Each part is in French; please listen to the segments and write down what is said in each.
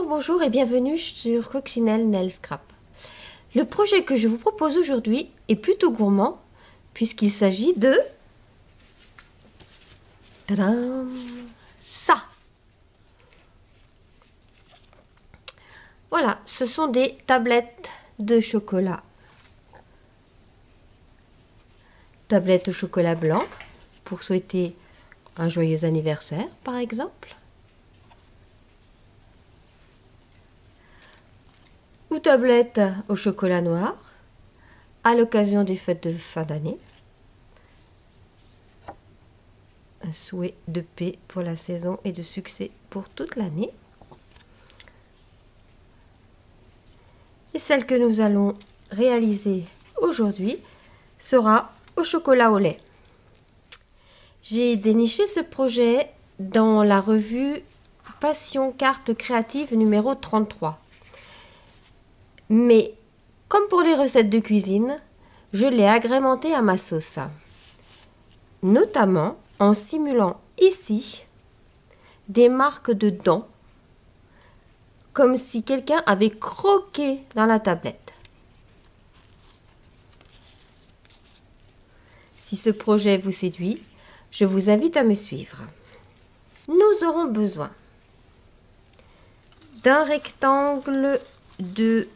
Bonjour et bienvenue sur Coccinelle Nail Scrap. Le projet que je vous propose aujourd'hui est plutôt gourmand puisqu'il s'agit de... Tadam, ça. Voilà, ce sont des tablettes de chocolat. Tablettes au chocolat blanc pour souhaiter un joyeux anniversaire par exemple. Ou tablettes au chocolat noir à l'occasion des fêtes de fin d'année. Un souhait de paix pour la saison et de succès pour toute l'année. Et celle que nous allons réaliser aujourd'hui sera au chocolat au lait. J'ai déniché ce projet dans la revue Passion Carte Créative numéro 33. Mais, comme pour les recettes de cuisine, je l'ai agrémenté à ma sauce. Notamment en simulant ici des marques de dents, comme si quelqu'un avait croqué dans la tablette. Si ce projet vous séduit, je vous invite à me suivre. Nous aurons besoin d'un rectangle de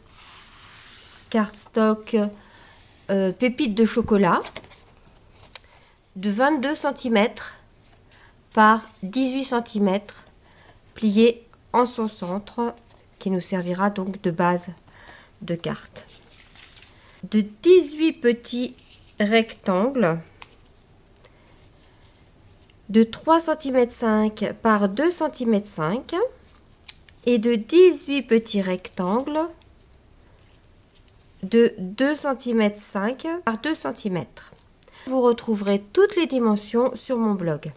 cardstock pépites de chocolat de 22 cm par 18 cm plié en son centre qui nous servira donc de base de carte. De 18 petits rectangles de 3,5 cm par 2,5 cm et de 18 petits rectangles de 2,5 cm par 2 cm. Vous retrouverez toutes les dimensions sur mon blog.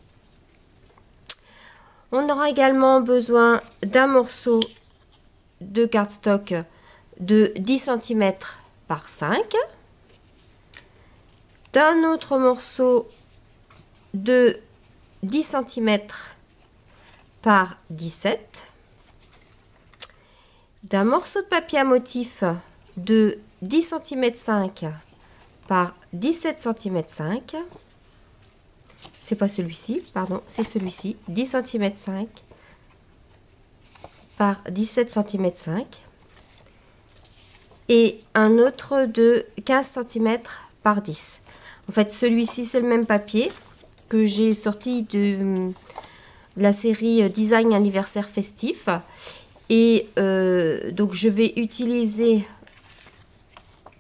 On aura également besoin d'un morceau de cardstock de 10 cm par 5, d'un autre morceau de 10 cm par 17, d'un morceau de papier à motif de 10 cm 5 par 17 cm 5. C'est pas celui-ci, pardon, c'est celui-ci, 10 cm 5 par 17 cm 5. Et un autre de 15 cm par 10. En fait, celui-ci, c'est le même papier que j'ai sorti de la série Design Anniversaire Festif. Et donc, je vais utiliser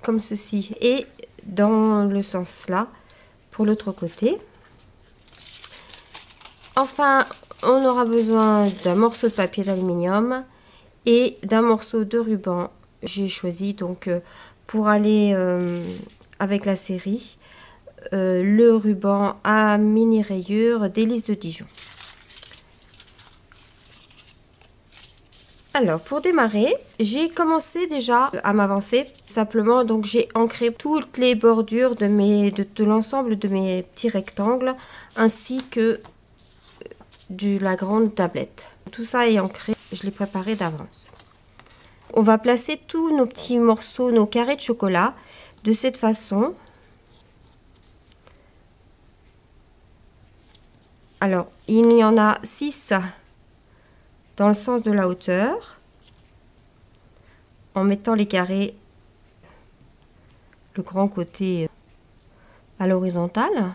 comme ceci et dans le sens là pour l'autre côté. Enfin, on aura besoin d'un morceau de papier d'aluminium et d'un morceau de ruban. J'ai choisi donc pour aller avec la série le ruban à mini rayures d'Élise de Dijon. Alors, pour démarrer, j'ai commencé déjà à m'avancer. Simplement, donc j'ai ancré toutes les bordures de l'ensemble de mes petits rectangles, ainsi que de la grande tablette. Tout ça est ancré, je l'ai préparé d'avance. On va placer tous nos petits morceaux, nos carrés de chocolat, de cette façon. Alors, il y en a 6 dans le sens de la hauteur, en mettant les carrés, le grand côté à l'horizontale.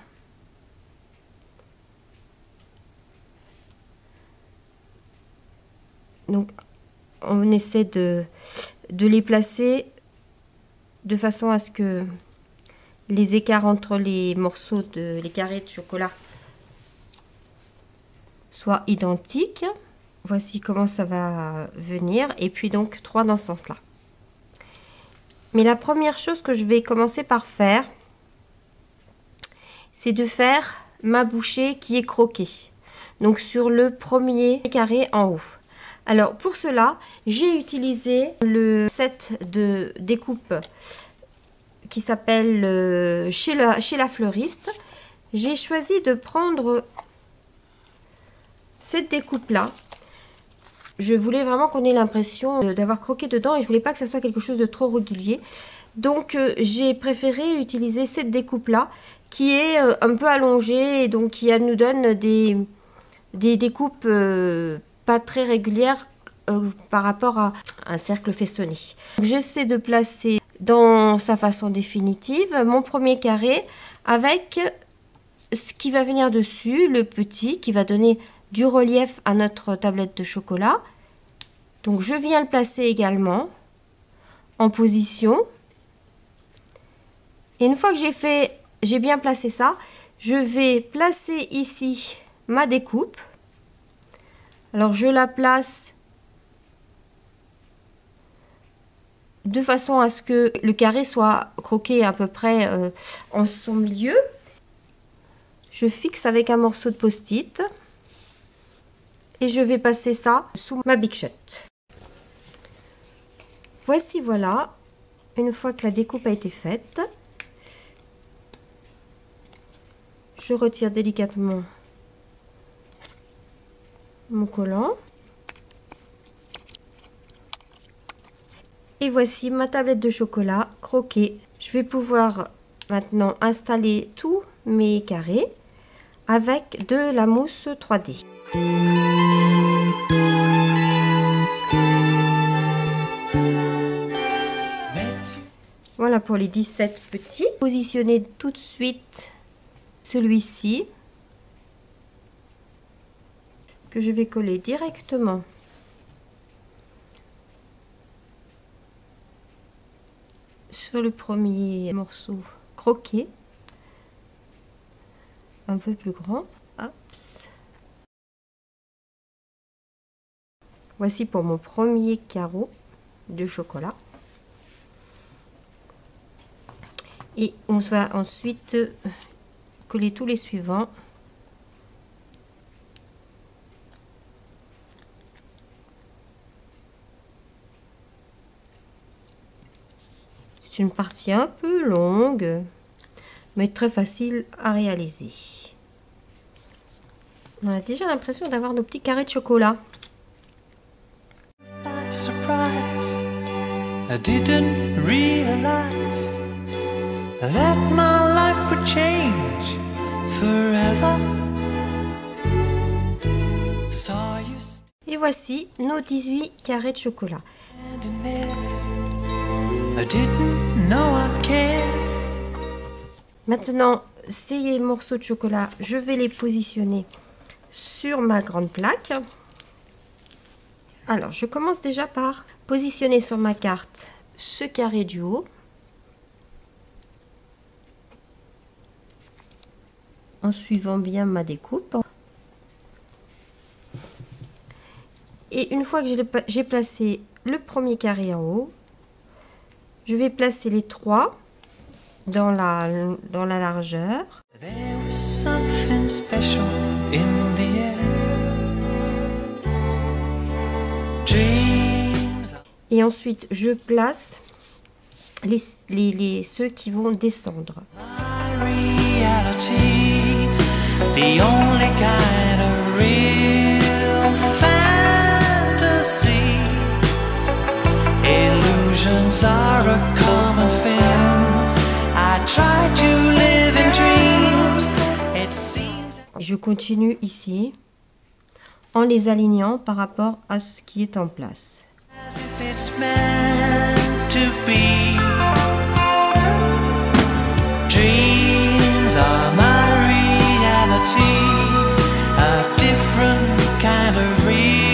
Donc, on essaie de les placer de façon à ce que les écarts entre les morceaux les carrés de chocolat soient identiques. Voici comment ça va venir. Et puis donc 3 dans ce sens-là. Mais la première chose que je vais commencer par faire, c'est de faire ma bouchée qui est croquée. Donc sur le premier carré en haut. Alors pour cela, j'ai utilisé le set de découpe qui s'appelle chez la fleuriste. J'ai choisi de prendre cette découpe-là Je voulais vraiment qu'on ait l'impression d'avoir croqué dedans et je voulais pas que ça soit quelque chose de trop régulier. Donc j'ai préféré utiliser cette découpe-là qui est un peu allongée et donc qui nous donne des découpes pas très régulières par rapport à un cercle festonné. J'essaie de placer dans sa façon définitive mon premier carré avec ce qui va venir dessus, le petit qui va donner du relief à notre tablette de chocolat. Donc je viens le placer également en position. Et une fois que j'ai bien placé ça, je vais placer ici ma découpe. Alors je la place de façon à ce que le carré soit croqué à peu près en son milieu. Je fixe avec un morceau de post-it et je vais passer ça sous ma Big Shot. Voici, voilà, une fois que la découpe a été faite, je retire délicatement mon collant. Et voici ma tablette de chocolat croquée. Je vais pouvoir maintenant installer tous mes carrés avec de la mousse 3D. Voilà pour les 17 petits. Positionnez tout de suite celui-ci que je vais coller directement sur le premier morceau croqué, un peu plus grand. Hops. Voici pour mon premier carreau de chocolat. Et on va ensuite coller tous les suivants. C'est une partie un peu longue, mais très facile à réaliser. On a déjà l'impression d'avoir nos petits carrés de chocolat. By surprise, I didn't realize that my life would change forever. Saw you Et voici nos 18 carrés de chocolat. standing there. I didn't know I'd care. Maintenant, ces morceaux de chocolat, je vais les positionner sur ma grande plaque. Alors, je commence déjà par positionner sur ma carte ce carré du haut. En suivant bien ma découpe. Et une fois que j'ai placé le premier carré en haut, je vais placer les trois dans la largeur. There was something special in the air. Dreams of Et ensuite, je place ceux qui vont descendre. my reality, the only kind of real fantasy. Illusions are a common thing. I try to live in dreams. It seems Je continue ici en les alignant par rapport à ce qui est en place. as if it's meant to be. Dreams are my reality, a different kind of reality.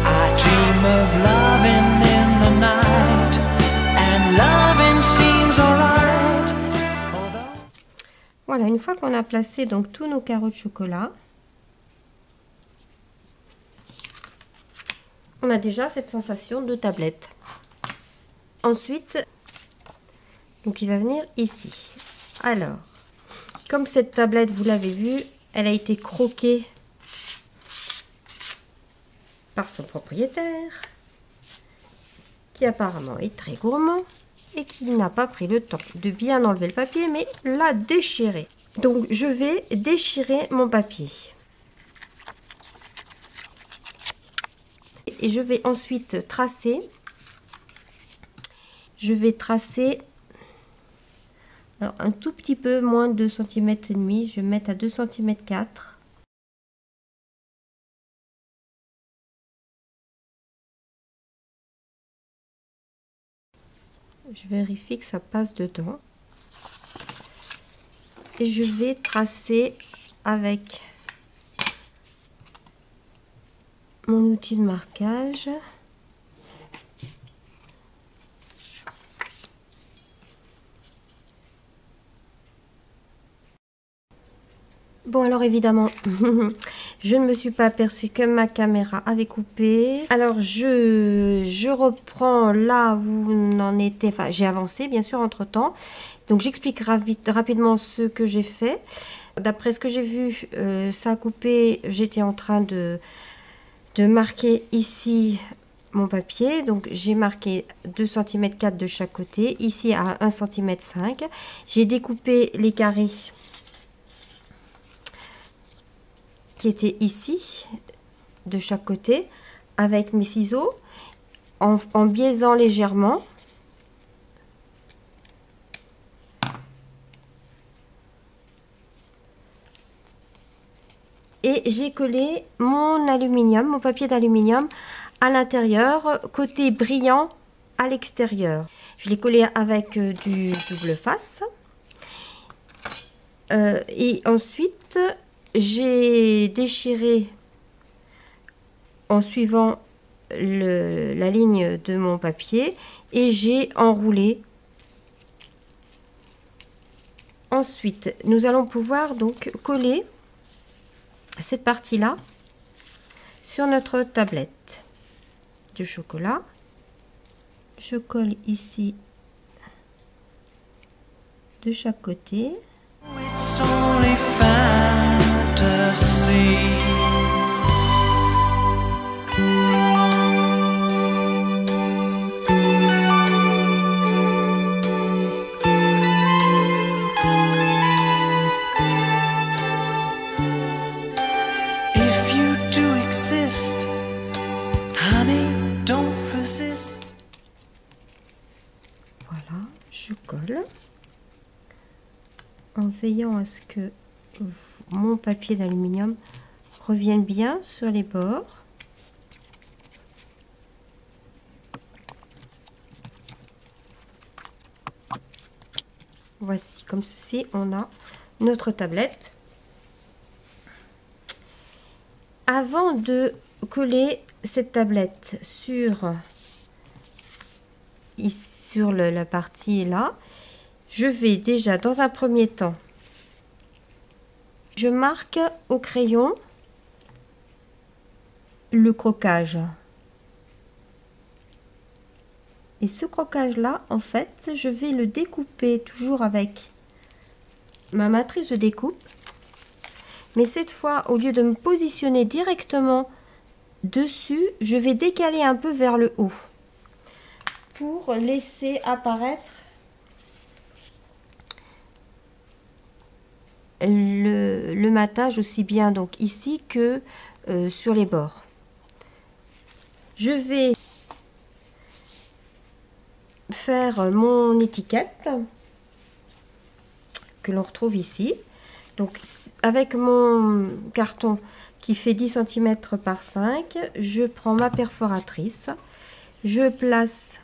I dream of loving in the night, and loving seems alright. Although Voilà, une fois qu'on a placé donc tous nos carreaux de chocolat, on a déjà cette sensation de tablette. Ensuite, donc il va venir ici. Alors, comme cette tablette, vous l'avez vu, elle a été croquée par son propriétaire, qui apparemment est très gourmand et qui n'a pas pris le temps de bien enlever le papier, mais l'a déchiré. Donc je vais déchirer mon papier. et je vais ensuite tracer. Je vais tracer alors, un tout petit peu moins de 2 cm et demi. Je vais mettre à 2 cm 4. Je vérifie que ça passe dedans. Et je vais tracer avec mon outil de marquage. Bon, alors évidemment, je ne me suis pas aperçue que ma caméra avait coupé. Alors, je reprends là où on en était. Enfin, j'ai avancé, bien sûr, entre-temps. Donc, j'explique rapidement ce que j'ai fait. D'après ce que j'ai vu, ça a coupé. J'étais en train de marquer ici mon papier. Donc, j'ai marqué 2 cm 4 de chaque côté. Ici, à 1 cm 5. J'ai découpé les carrés qui était ici de chaque côté avec mes ciseaux en biaisant légèrement. Et j'ai collé mon aluminium, mon papier d'aluminium à l'intérieur, côté brillant à l'extérieur. Je l'ai collé avec du double face. Et ensuite, j'ai déchiré en suivant la ligne de mon papier et j'ai enroulé. Ensuite, nous allons pouvoir donc coller cette partie-là sur notre tablette de chocolat. Je colle ici de chaque côté. It's only fantasy. If you do exist, honey, don't resist. Voilà, je colle en veillant à ce que mon papier d'aluminium revienne bien sur les bords. Voici, comme ceci, on a notre tablette. Avant de coller cette tablette sur la partie là, je vais déjà dans un premier temps, je marque au crayon le croquage. Et ce croquage là, en fait, je vais le découper toujours avec ma matrice de découpe. Mais cette fois, au lieu de me positionner directement dessus, je vais décaler un peu vers le haut pour laisser apparaître le matage aussi bien donc ici que sur les bords. Je vais faire mon étiquette que l'on retrouve ici. Donc avec mon carton qui fait 10 cm par 5, je prends ma perforatrice, je place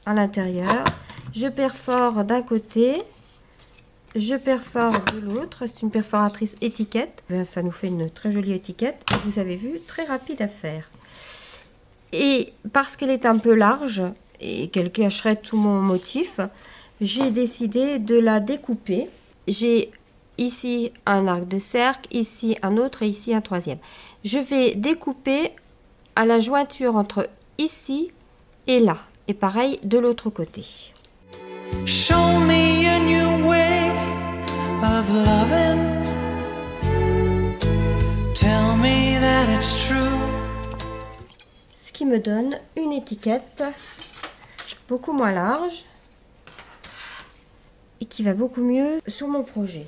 à l'intérieur, je perfore d'un côté, je perfore de l'autre. C'est une perforatrice étiquette. Bien, ça nous fait une très jolie étiquette. Et vous avez vu, très rapide à faire. Et parce qu'elle est un peu large et qu'elle cacherait tout mon motif, j'ai décidé de la découper. J'ai ici un arc de cercle, ici un autre et ici un troisième. Je vais découper à la jointure entre ici et là. Et pareil de l'autre côté. Show me a new way of loving. Tell me that it's true. Ce qui me donne une étiquette beaucoup moins large et qui va beaucoup mieux sur mon projet.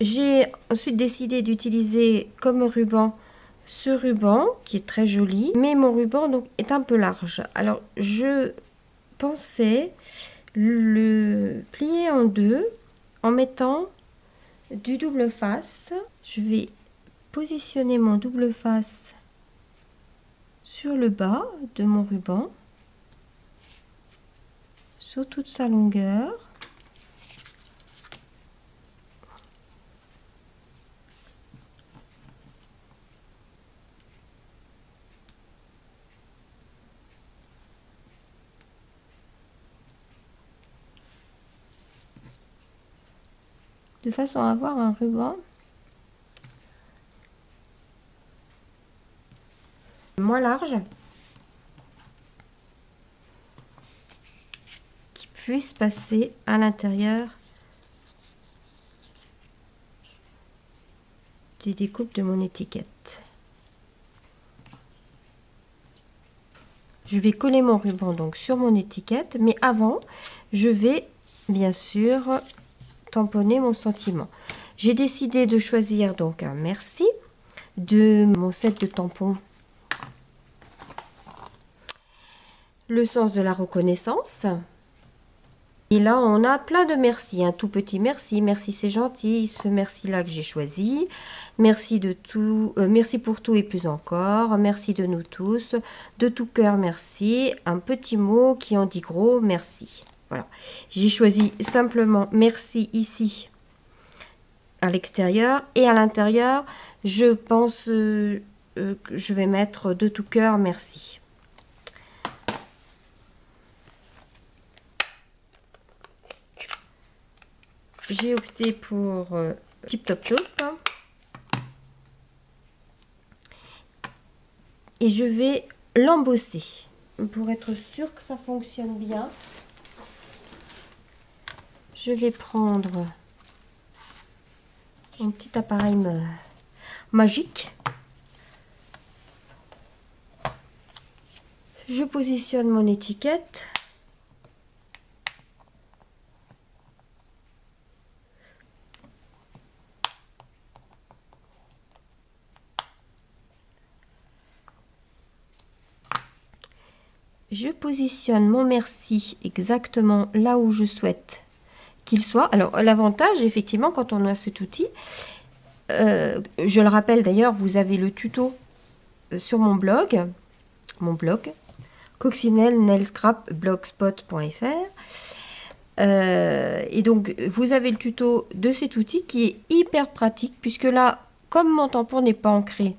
J'ai ensuite décidé d'utiliser comme ruban ce ruban qui est très joli, mais mon ruban donc est un peu large. Alors je pensais le plier en deux en mettant du double face. Je vais positionner mon double face sur le bas de mon ruban, sur toute sa longueur. De façon à avoir un ruban moins large qui puisse passer à l'intérieur du découpe de mon étiquette. Je vais coller mon ruban donc sur mon étiquette, mais avant je vais bien sûr tamponner mon sentiment. J'ai décidé de choisir donc un merci de mon set de tampons. Le sens de la reconnaissance. Et là, on a plein de merci. Un tout petit merci. Merci, c'est gentil. Ce merci-là que j'ai choisi. Merci de tout. Merci pour tout et plus encore. Merci de nous tous. De tout cœur, merci. Un petit mot qui en dit gros, merci. Voilà. J'ai choisi simplement merci ici à l'extérieur. Et à l'intérieur, je pense que je vais mettre de tout cœur, merci. J'ai opté pour Tip Top Top. Et je vais l'embosser pour être sûr que ça fonctionne bien. Je vais prendre un petit appareil magique. Je positionne mon étiquette. Je positionne mon merci exactement là où je souhaite qu'il soit. Alors l'avantage effectivement quand on a cet outil, je le rappelle d'ailleurs, vous avez le tuto sur mon blog coccinelle-nailscrap-blogspot.fr, et donc vous avez le tuto de cet outil qui est hyper pratique puisque là, comme mon tampon n'est pas ancré,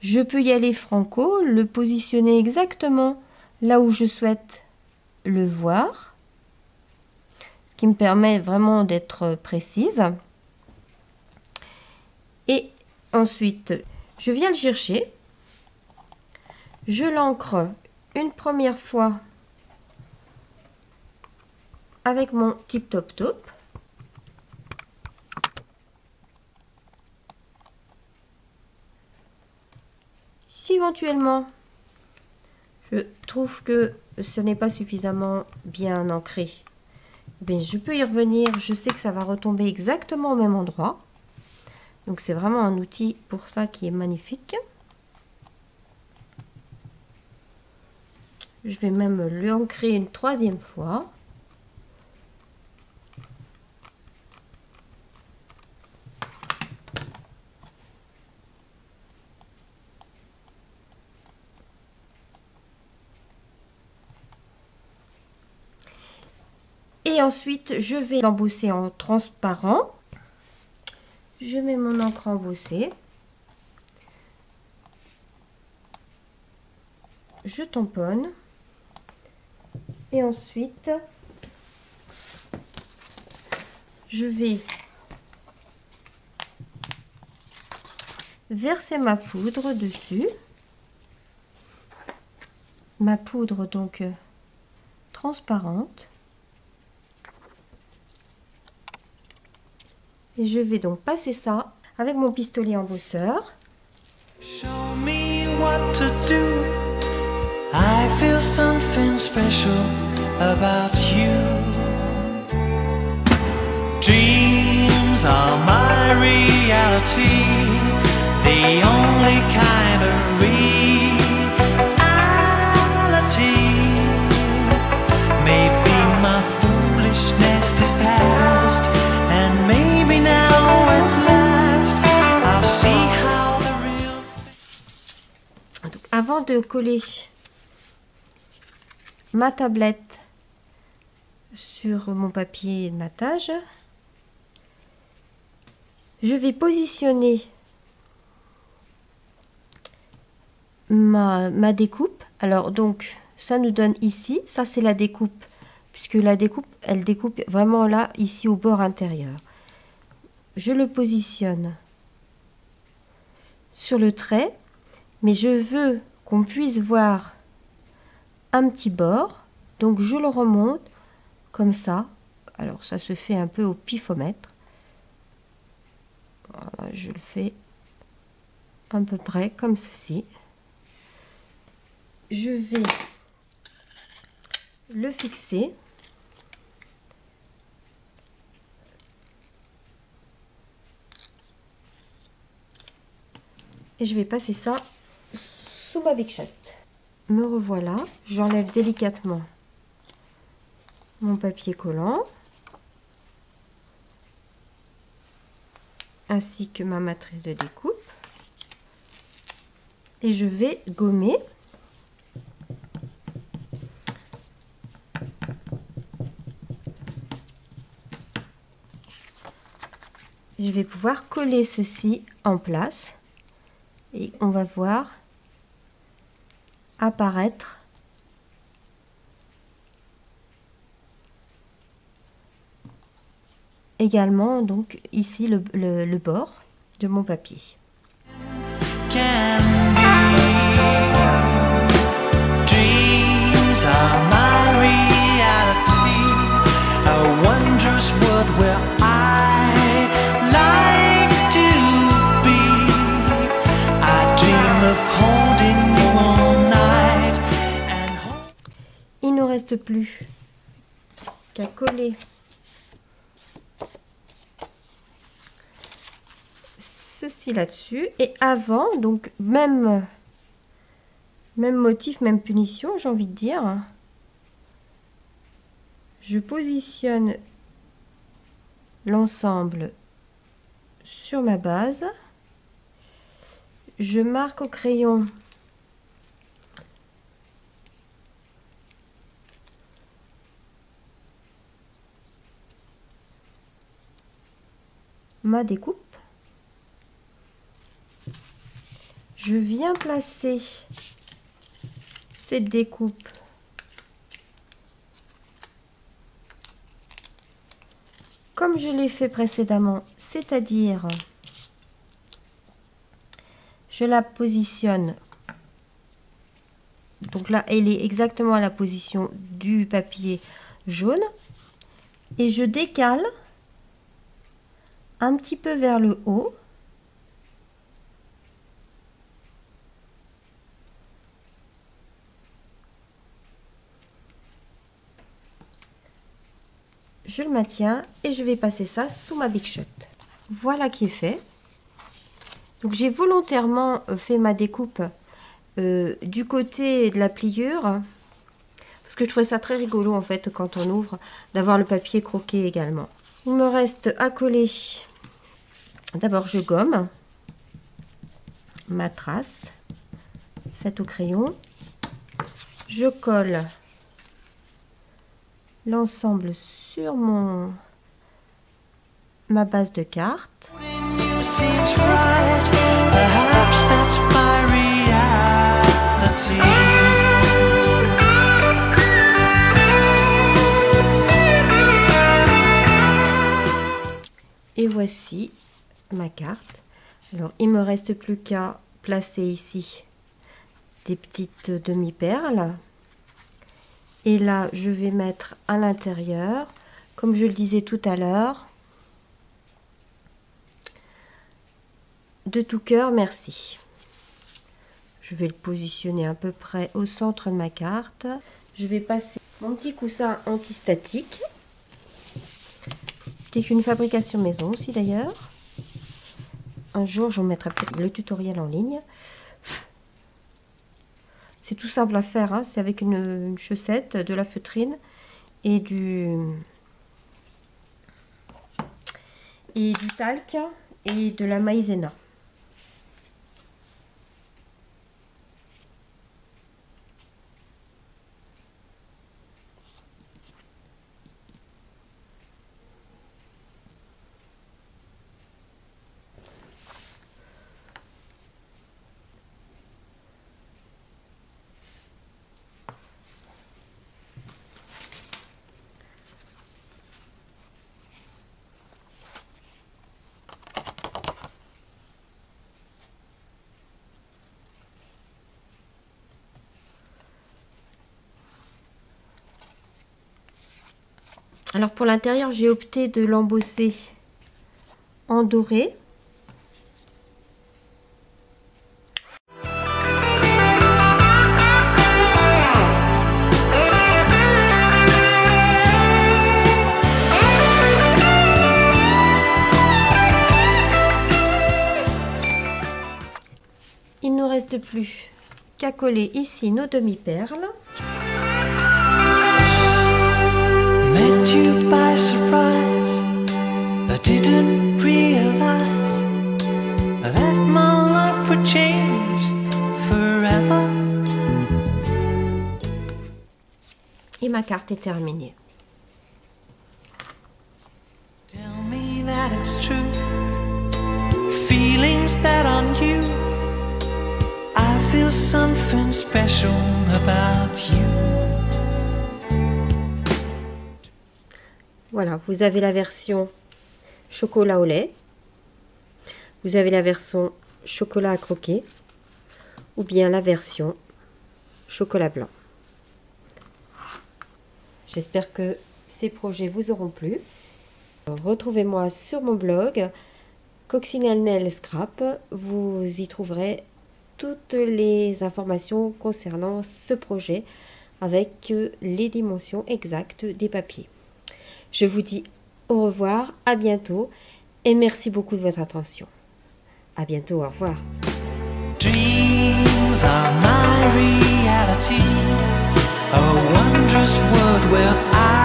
je peux y aller franco, le positionner exactement là où je souhaite le voir, ce qui me permet vraiment d'être précise. Et ensuite, je viens le chercher, je l'ancre une première fois avec mon Tip Top Top. Si éventuellement je trouve que ce n'est pas suffisamment bien ancré, bien, je peux y revenir. Je sais que ça va retomber exactement au même endroit. Donc c'est vraiment un outil pour ça qui est magnifique. Je vais même l'ancrer une troisième fois. Et ensuite, je vais l'embosser en transparent. Je mets mon encre embossée. Je tamponne. Et ensuite, je vais verser ma poudre dessus. Ma poudre donc transparente. Et je vais donc passer ça avec mon pistolet embosseur. Show me what to do. I feel something special about you. Dreams are my reality. The the only kind of reality. Maybe my foolishness is past, and maybe now at last I'll see how the real. Donc, avant de coller ma tablette sur mon papier de matage, je vais positionner ma découpe. Alors donc ça nous donne ici, ça c'est la découpe, puisque la découpe, elle découpe vraiment là, ici au bord intérieur. Je le positionne sur le trait, mais je veux qu'on puisse voir un petit bord, donc je le remonte comme ça. Alors ça se fait un peu au pifomètre. Voilà, je le fais à peu près comme ceci. Je vais le fixer. Et je vais passer ça sous ma Big Shot. Me revoilà, j'enlève délicatement mon papier collant ainsi que ma matrice de découpe et je vais gommer je vais pouvoir coller ceci en place et on va voir apparaître également donc ici le bord de mon papier. Il ne reste plus qu'à coller ceci là-dessus et avant, donc même motif, même punition, j'ai envie de dire. Je positionne l'ensemble sur ma base. Je marque au crayon ma découpe. Je viens placer cette découpe comme je l'ai fait précédemment, c'est-à-dire je la positionne, donc là elle est exactement à la position du papier jaune et je décale un petit peu vers le haut. Je le maintiens et je vais passer ça sous ma Big Shot. Voilà qui est fait. Donc j'ai volontairement fait ma découpe du côté de la pliure parce que je trouvais ça très rigolo en fait quand on ouvre d'avoir le papier croqué également. Il me reste à coller. D'abord je gomme ma trace faite au crayon. Je colle l'ensemble sur ma base de carte. Et voici ma carte. Alors il me reste plus qu'à placer ici des petites demi-perles. Et là, je vais mettre à l'intérieur, comme je le disais tout à l'heure, de tout cœur, merci. Je vais le positionner à peu près au centre de ma carte. Je vais passer mon petit coussin antistatique, qui est une fabrication maison aussi d'ailleurs. Un jour, je vous mettrai le tutoriel en ligne. C'est tout simple à faire, hein. C'est avec une chaussette, de la feutrine et du talc et de la maïzena. Alors pour l'intérieur, j'ai opté de l'embosser en doré. Il ne nous reste plus qu'à coller ici nos demi-perles. Met you by surprise, I didn't realize that my life would change forever. Et ma carte est terminée. Tell me that it's true, feelings that aren't you. I feel something special about you. Voilà, vous avez la version chocolat au lait, vous avez la version chocolat à croquer, ou bien la version chocolat blanc. J'espère que ces projets vous auront plu. Retrouvez-moi sur mon blog Coccinelle Nail Scrap. Vous y trouverez toutes les informations concernant ce projet avec les dimensions exactes des papiers. Je vous dis au revoir, à bientôt et merci beaucoup de votre attention. À bientôt, au revoir. Dreams are my reality, a wondrous world where I